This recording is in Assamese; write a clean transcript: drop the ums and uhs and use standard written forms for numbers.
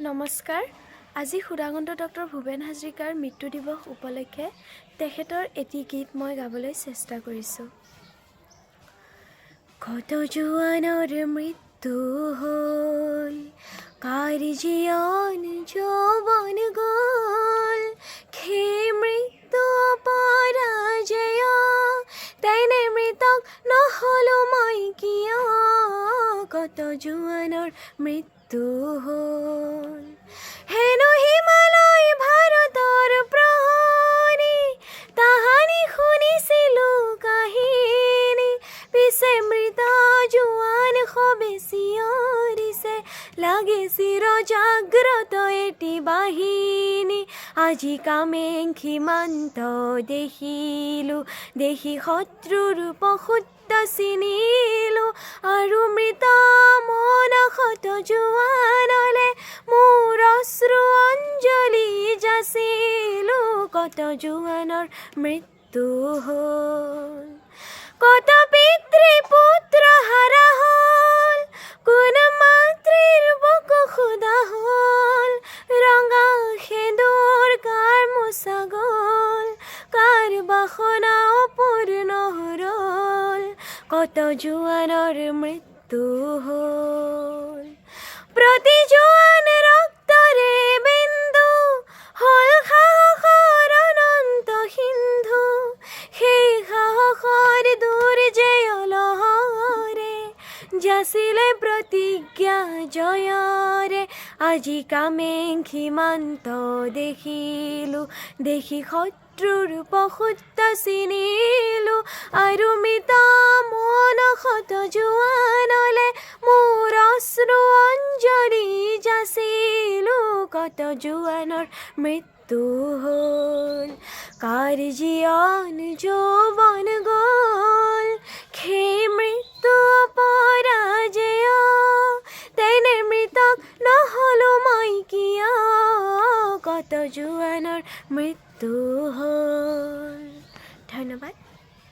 নমস্কাৰ। আজি সুধাগন্ত ডক্টৰ ভূপেন হাজৰিকাৰ মৃত্যু দিৱস উপলক্ষে তেখেতৰ এটি গীত মই গাবলৈ চেষ্টা কৰিছোঁ। কত জোৱানৰ মৃত্যু হ'ল, কাৰ জীয়ন যৌৱন গ'ল, সেই মৃত্যু পৰাজয়, তেনে মৃতক নহ'লো মই কিয়, কত জোৱানৰ মৃত্যু হ'ল। হেনো হিমালয় ভাৰতৰ প্ৰহৰী, তাহানি শুনিছিলোঁ কাহিনী, পিছে মৃত জোৱান সবে চিঞৰিছে, লাগে চিৰ জাগ্ৰত এটি বাহিনী। আজি কামেংখী সীমান্ত দেখিলোঁ, দেখি শত্ৰুৰ পশুত্ব চিনিলোঁ, আৰু মৃত মনসত জোৱানলে মোৰ অশ্ৰু অঞ্জলি যাচিলোঁ, কত জোৱানৰ মৃত্যু হ'ল। কত পিতৃ পুত্ৰ হাৰা হ'ল, কোন মাতৃৰ বুকু ক্ষুধা হ'ল, ৰঙা সেন্দুৰ কাৰ মোচা গ'ল, কাৰ বাসনা অপূৰ্ণ ৰ'ল, কত জোৱানৰ মৃত্যু হ'ল। প্ৰতি জোৱান ৰক্তৰে বিন্দু, হ'ল সাহসৰ অনন্ত সিন্ধু, সেই সাহসৰ দুৰ্জয় লহৰে, যাচিলে প্ৰতিজ্ঞা জয়ৰে। আজি কামেংখী সীমান্ত দেখিলোঁ, দেখি শত্ৰুৰ পশুত্ব চিনিলোঁ, আৰু মৃত মনসত জোৱানলে মোৰ অশ্ৰু অঞ্জলি যাচিলোঁ, কত জোৱানৰ মৃত্যু হ'ল। কাৰ জীয়ন যৌৱন গ'ল, সেই মৃত্যু পৰাজয়, তেনে মৃতক নহ'লো মই কিয়, কত জোৱানৰ মৃত্যু হ'ল। ধন্যবাদ।